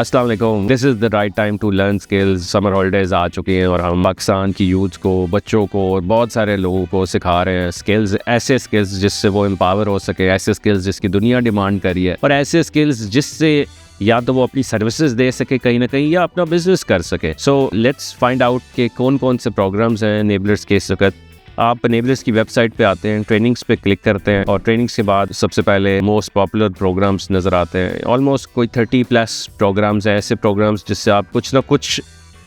अस्सलाम वालेकुम। This is the right time to learn skills. Summer holidays आ चुकी हैं और हम पाकिस्तान की यूथ को, बच्चों को और बहुत सारे लोगों को सिखा रहे हैं स्किल्स, ऐसे स्किल्स जिससे वो एम्पावर हो सके, ऐसे स्किल्स जिसकी दुनिया डिमांड कर रही है, और ऐसे स्किल्स जिससे या तो वो अपनी सर्विसेज दे सके कहीं ना कहीं या अपना बिजनेस कर सके। सो लेट्स फाइंड आउट कि कौन कौन से प्रोग्राम्स हैं एनेबलर्स के इस वक्त। आप एनेबलर्स की वेबसाइट पे आते हैं, ट्रेनिंग्स पे क्लिक करते हैं और ट्रेनिंग्स के बाद सबसे पहले मोस्ट पॉपुलर प्रोग्राम्स नज़र आते हैं। ऑलमोस्ट कोई 30+ प्रोग्राम्स हैं, ऐसे प्रोग्राम्स जिससे आप कुछ ना कुछ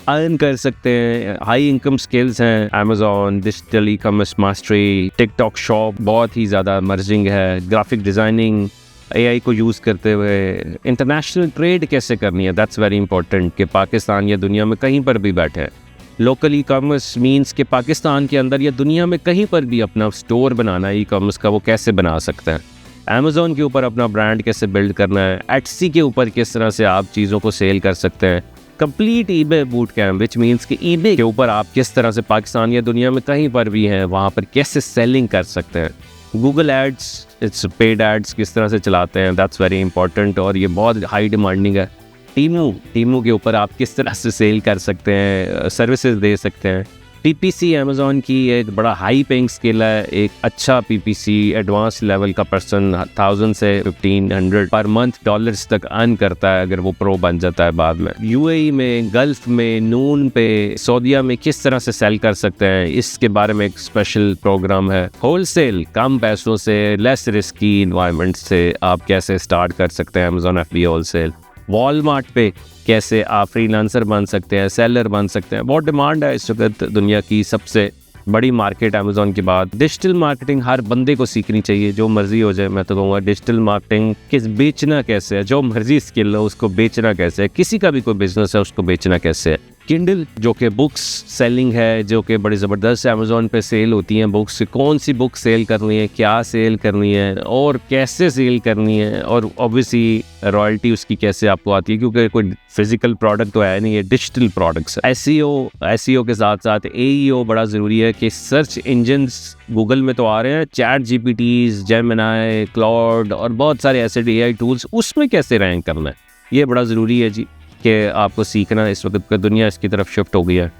अर्न कर सकते हैं। हाई इनकम स्किल्स हैं, Amazon, digital e-commerce mastery, TikTok shop बहुत ही ज़्यादा मर्जिंग है, ग्राफिक डिज़ाइनिंग, AI को यूज़ करते हुए इंटरनेशनल ट्रेड कैसे करनी है, दैट्स वेरी इंपॉर्टेंट कि पाकिस्तान या दुनिया में कहीं पर भी बैठे। लोकल ई-कॉमर्स मींस कि पाकिस्तान के अंदर या दुनिया में कहीं पर भी अपना स्टोर बनाना है ई-कॉमर्स का, वो कैसे बना सकते हैं। अमेजॉन के ऊपर अपना ब्रांड कैसे बिल्ड करना है, एटसी के ऊपर किस तरह से आप चीज़ों को सेल कर सकते हैं। Complete eBay boot camp, which means कि ईबे के ऊपर आप किस तरह से पाकिस्तान या दुनिया में कहीं पर भी हैं वहाँ पर कैसे सेलिंग कर सकते हैं। Google ads, it's paid ads किस तरह से चलाते हैं, दैट्स वेरी इंपॉर्टेंट और ये बहुत हाई डिमांडिंग है। टीमू के ऊपर आप किस तरह से सेल कर सकते हैं, सर्विसेज दे सकते हैं। PPC अमेज़ॉन की एक बड़ा हाई पेइंग स्किल है। एक अच्छा PPC एडवांस लेवल का पर्सन 1000 से 1500 पर मंथ डॉलर्स तक अर्न करता है अगर वो प्रो बन जाता है बाद में। UAE में, गल्फ में, नून पे, सऊदीया में किस तरह से सेल कर सकते हैं, इसके बारे में एक स्पेशल प्रोग्राम है। होलसेल, कम पैसों से, लेस रिस्की इन्वायरमेंट से आप कैसे स्टार्ट कर सकते हैं अमेज़ॉन FBA होलसेल। वॉलमार्ट पे कैसे आप फ्रीलांसर बन सकते हैं, सेलर बन सकते हैं। बहुत डिमांड है इस वक्त, दुनिया की सबसे बड़ी मार्केट अमेज़ॉन के बाद। डिजिटल मार्केटिंग हर बंदे को सीखनी चाहिए, जो मर्जी हो जाए। मैं तो कहूँगा डिजिटल मार्केटिंग किस बेचना कैसे है, जो मर्जी स्किल हो उसको बेचना कैसे है, किसी का भी कोई बिजनेस है उसको बेचना कैसे है। किंडल जो कि बुक्स सेलिंग है, जो कि बड़ी ज़बरदस्त अमेज़ॉन पे सेल होती हैं बुक्स। कौन सी बुक सेल करनी है, क्या सेल करनी है और कैसे सेल करनी है, और ऑब्वियसली रॉयल्टी उसकी कैसे आपको आती है, क्योंकि कोई फिजिकल प्रोडक्ट तो है नहीं, है डिजिटल प्रोडक्ट्स। SEO के साथ साथ AEO बड़ा ज़रूरी है कि सर्च इंजन्स गूगल में तो आ रहे हैं, चैट GPTs, जेमिनी, क्लाउड और बहुत सारे ऐसे AI टूल्स, उसमें कैसे रैंक करना है, ये बड़ा ज़रूरी है जी कि आपको सीखना। इस वक्त का दुनिया इसकी तरफ शिफ्ट हो गई है।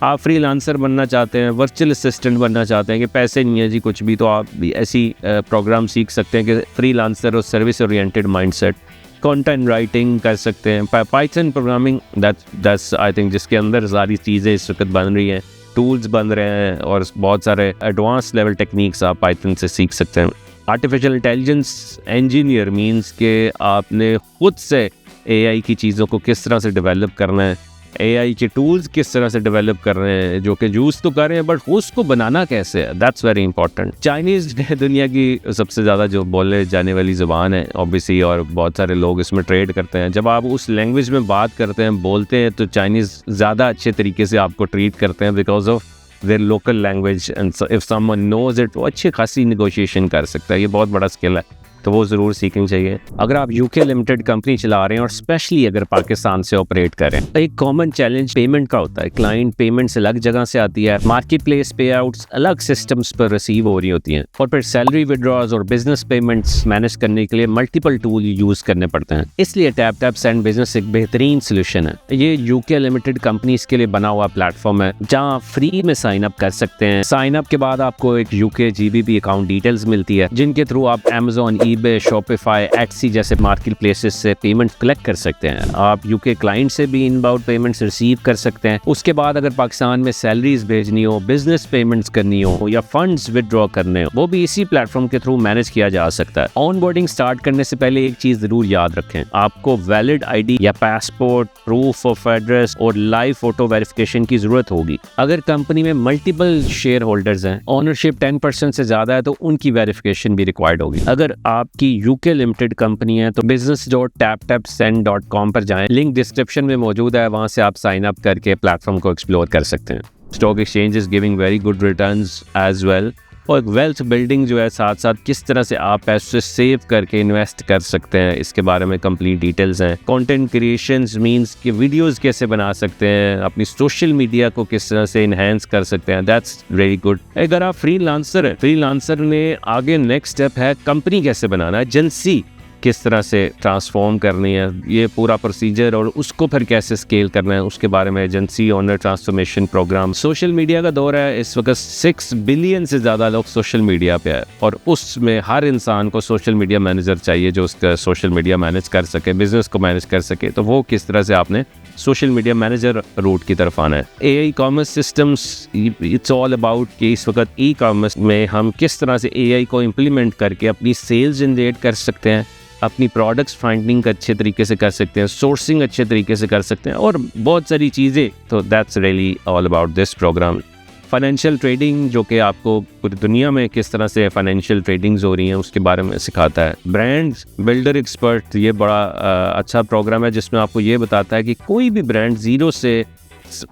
आप फ्रीलांसर बनना चाहते हैं, वर्चुअल असिस्टेंट बनना चाहते हैं कि पैसे नहीं है जी कुछ भी, तो आप भी ऐसी प्रोग्राम सीख सकते हैं कि फ्रीलांसर और service oriented mindset. Content writing कर सकते हैं, Python programming, that's I think जिसके अंदर सारी चीज़ें इस वक्त बन रही हैं, टूल्स बन रहे हैं और बहुत सारे एडवांस लेवल टेक्निक्स आप पाइथन से सीख सकते हैं। आर्टिफिशियल इंटेलिजेंस इंजीनियर मीन्स के आपने खुद से AI की चीज़ों को किस तरह से डेवलप करना है, AI के टूल्स किस तरह से डेवलप कर रहे हैं, जो कि यूज़ तो कर रहे हैं बट उसको बनाना कैसे है, दैट्स वेरी इंपॉर्टेंट। चाइनीज़ दुनिया की सबसे ज़्यादा जो बोले जाने वाली ज़ुबान है ऑब्वियसली, और बहुत सारे लोग इसमें ट्रेड करते हैं। जब आप उस लैंग्वेज में बात करते हैं, बोलते हैं, तो चाइनीज़ ज़्यादा अच्छे तरीके से आपको ट्रीट करते हैं because of their local language, and if someone knows it, वो अच्छी खासी निगोशिएशन कर सकता है। ये बहुत बड़ा स्किल है, तो वो ज़रूर सीखनी चाहिए। अगर आप UK लिमिटेड कंपनी चला रहे हैं और स्पेशली अगर पाकिस्तान से ऑपरेट करें, एक कॉमन चैलेंज पेमेंट का होता है। क्लाइंट पेमेंट्स अलग जगह से आती है, मार्केट प्लेस पे आउट्स अलग सिस्टम्स पर रिसीव हो रही होती हैं, और फिर सैलरी विड्रॉज और बिजनेस पेमेंट्स मैनेज करने के लिए मल्टीपल टूल यूज़ करने पड़ते हैं। इसलिए TapTap सेंड बिजनेस एक बेहतरीन सोल्यूशन है। ये UK लिमिटेड कंपनीज के लिए बना हुआ प्लेटफॉर्म है जहाँ फ्री में साइन अप कर सकते हैं। साइन अप के बाद आपको एक UK GBP अकाउंट डिटेल्स मिलती है, जिनके थ्रू आप अमेज़ॉन, eBay, शॉपिफाई, एटसी जैसे मार्केट प्लेसेस से पेमेंट कलेक्ट कर सकते हैं। आप UK क्लाइंट से भी इनबाउंड पेमेंट्स रिसीव कर सकते हैं। उसके बाद अगर पाकिस्तान में सैलरीज भेजनी हो, बिजनेस पेमेंट्स करनी हो या फंड्स विदड्रॉ करने हो, वो भी इसी प्लेटफॉर्म के थ्रू मैनेज किया जा सकता है। ऑनबोर्डिंग स्टार्ट करने से पहले एक चीज जरूर याद रखें, आपको वैलिड ID या पासपोर्ट, प्रूफ ऑफ एड्रेस और लाइव फोटो वेरिफिकेशन की जरूरत होगी। अगर कंपनी में मल्टीपल शेयर होल्डर्स हैं, ओनरशिप 10% से ज्यादा है, तो उनकी वेरिफिकेशन भी रिक्वायर्ड होगी। अगर आपकी UK लिमिटेड कंपनी है तो business.taptapsend.com पर जाएं, लिंक डिस्क्रिप्शन में मौजूद है, वहां से आप साइन अप करके प्लेटफॉर्म को एक्सप्लोर कर सकते हैं। Stock exchange is giving very good returns as well, और वेल्थ बिल्डिंग जो है साथ साथ किस तरह से आप पैसे सेव करके इन्वेस्ट कर सकते हैं, इसके बारे में कंप्लीट डिटेल्स हैं। कंटेंट क्रिएशंस मींस कि वीडियोस कैसे बना सकते हैं, अपनी सोशल मीडिया को किस तरह से इन्हेंस कर सकते हैं, दैट्स वेरी गुड। अगर आप फ्रीलांसर है, फ्रीलांसर में आगे नेक्स्ट स्टेप है कंपनी कैसे बनाना है, एजेंसी किस तरह से ट्रांसफॉर्म करनी है, ये पूरा प्रोसीजर, और उसको फिर कैसे स्केल करना है उसके बारे में agency owner transformation program. Social media का दौर है इस वक्त, 6 बिलियन से ज़्यादा लोग सोशल मीडिया पे है, और उसमें हर इंसान को सोशल मीडिया मैनेजर चाहिए जो उसका सोशल मीडिया मैनेज कर सके, बिजनेस को मैनेज कर सके। तो वो किस तरह से आपने सोशल मीडिया मैनेजर रूट की तरफ आना है। AI commerce systems, it's all about कि इस वक्त ई कॉमर्स में हम किस तरह से AI को इम्प्लीमेंट करके अपनी सेल्स जनरेट कर सकते हैं, अपनी प्रोडक्ट्स फाइंडिंग अच्छे तरीके से कर सकते हैं, सोर्सिंग अच्छे तरीके से कर सकते हैं, और बहुत सारी चीज़ें। तो that's really all about this program. Financial trading, जो कि आपको पूरी दुनिया में किस तरह से फाइनेंशियल ट्रेडिंग्स हो रही हैं उसके बारे में सिखाता है। ब्रांड बिल्डर एक्सपर्ट, ये बड़ा अच्छा प्रोग्राम है जिसमें आपको ये बताता है कि कोई भी ब्रांड ज़ीरो से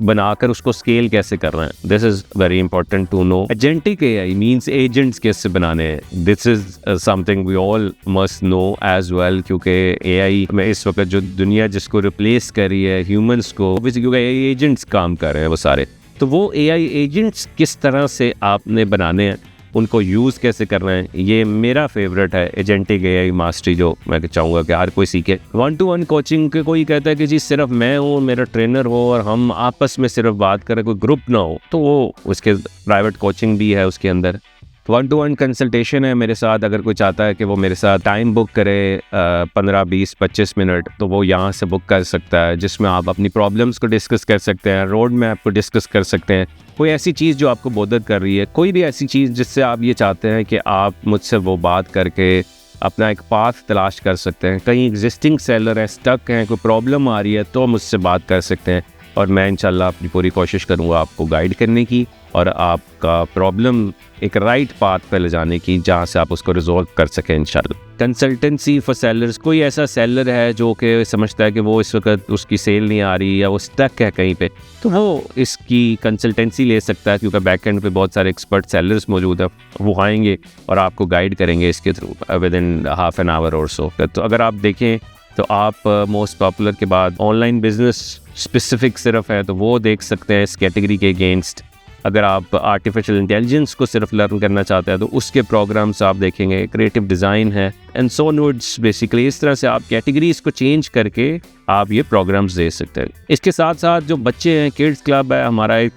बनाकर उसको स्केल कैसे करना है। This is very important to know. Agentic AI means agents कैसे बनाने हैं। This is something we all must know as well, क्योंकि AI में इस वक्त जो दुनिया जिसको रिप्लेस कर रही है ह्यूमंस को, क्योंकि एजेंट्स काम कर रहे हैं वो सारे। तो वो AI एजेंट्स किस तरह से आपने बनाने हैं, उनको यूज़ कैसे करना है, ये मेरा फेवरेट है एजेंटिक AI मास्टरी, जो मैं चाहूँगा कि हर कोई सीखे। 1-to-1 कोचिंग के कोई कहता है कि जी सिर्फ मैं हूँ, मेरा ट्रेनर हो और हम आपस में सिर्फ बात करें, कोई ग्रुप ना हो, तो वो उसके प्राइवेट कोचिंग भी है उसके अंदर। 1-to-1 कंसल्टेशन है मेरे साथ। अगर कोई चाहता है कि वो मेरे साथ टाइम बुक करे 15, 20, 25 मिनट, तो वो यहाँ से बुक कर सकता है, जिसमें आप अपनी प्रॉब्लम्स को डिस्कस कर सकते हैं, रोड मैप को डिस्कस कर सकते हैं, कोई ऐसी चीज़ जो आपको बोदर कर रही है, कोई भी ऐसी चीज़ जिससे आप ये चाहते हैं कि आप मुझसे वो बात करके अपना एक पाथ तलाश कर सकते हैं। कहीं एग्जिस्टिंग सेलर हैं, स्टक हैं, कोई प्रॉब्लम आ रही है, तो मुझसे बात कर सकते हैं, और मैं इंशाल्लाह अपनी पूरी कोशिश करूँगा आपको गाइड करने की और आपका प्रॉब्लम एक राइट पाथ पे ले जाने की, जहाँ से आप उसको रिजॉल्व कर सकें इंशाल्लाह। कंसल्टेंसी फॉर सेलर्स, कोई ऐसा सेलर है जो कि समझता है कि वो इस वक्त उसकी सेल नहीं आ रही या वो स्टक है कहीं पे, तो वो इसकी कंसल्टेंसी ले सकता है, क्योंकि बैक एंड पे बहुत सारे एक्सपर्ट सेलर्स मौजूद है, वो आएंगे और आपको गाइड करेंगे इसके through with in half an hour और सो। तो अगर आप देखें तो आप मोस्ट पॉपुलर के बाद ऑनलाइन बिजनेस स्पेसिफिक सिर्फ है, तो वो देख सकते हैं इस कैटेगरी के अगेंस्ट। अगर आप आर्टिफिशियल इंटेलिजेंस को सिर्फ लर्न करना चाहते हैं तो उसके प्रोग्राम्स आप देखेंगे, क्रिएटिव डिज़ाइन है एंड सो नोड्स। बेसिकली इस तरह से आप कैटेगरीज को चेंज करके आप ये प्रोग्राम्स दे सकते हैं। इसके साथ साथ जो बच्चे हैं, किड्स क्लब है हमारा, एक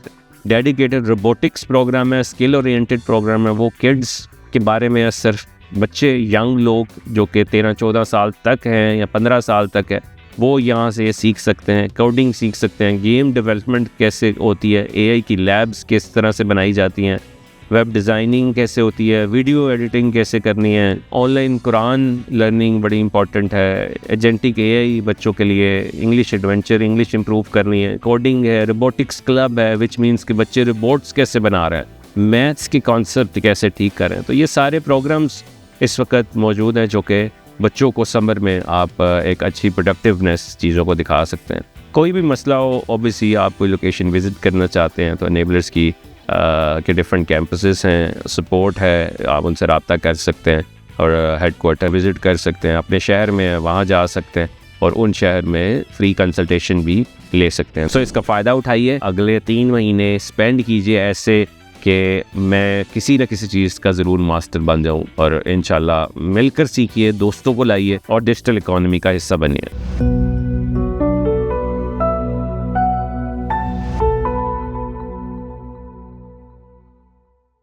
डेडिकेटेड रोबोटिक्स प्रोग्राम है, स्किल ओरिएंटेड प्रोग्राम है। वो किड्स के बारे में है, सिर्फ बच्चे, यंग लोग जो कि 13-14 साल तक हैं या 15 साल तक है, वो यहाँ से सीख सकते हैं, कोडिंग सीख सकते हैं, गेम डेवलपमेंट कैसे होती है, AI की लैब्स किस तरह से बनाई जाती हैं, वेब डिज़ाइनिंग कैसे होती है, वीडियो एडिटिंग कैसे करनी है, ऑनलाइन कुरान लर्निंग बड़ी इंपॉर्टेंट है, एजेंटिक AI बच्चों के लिए, इंग्लिश एडवेंचर, इंग्लिश इंप्रूव करनी है, कोडिंग है, रोबोटिक्स क्लब है विच मीन्स कि बच्चे रोबोट्स कैसे बना रहे हैं, मैथ्स के कॉन्सेप्ट कैसे ठीक कर रहे हैं। तो ये सारे प्रोग्राम्स इस वक्त मौजूद हैं जो कि बच्चों को समर में आप एक अच्छी प्रोडक्टिवनेस चीज़ों को दिखा सकते हैं। कोई भी मसला हो, ऑब्वियसली आप कोई लोकेशन विज़िट करना चाहते हैं तो एनेबलर्स की के डिफरेंट कैंपसेस हैं, सपोर्ट है, आप उनसे रब्ता कर सकते हैं और हेडक्वार्टर विज़िट कर सकते हैं। अपने शहर में वहाँ जा सकते हैं और उन शहर में फ्री कंसल्टेशन भी ले सकते हैं। सो इसका फ़ायदा उठाइए, अगले 3 महीने स्पेंड कीजिए ऐसे कि मैं किसी न किसी चीज़ का ज़रूर मास्टर बन जाऊं, और इंशाल्लाह मिलकर सीखिए, दोस्तों को लाइए और डिजिटल इकोनॉमी का हिस्सा बनिए।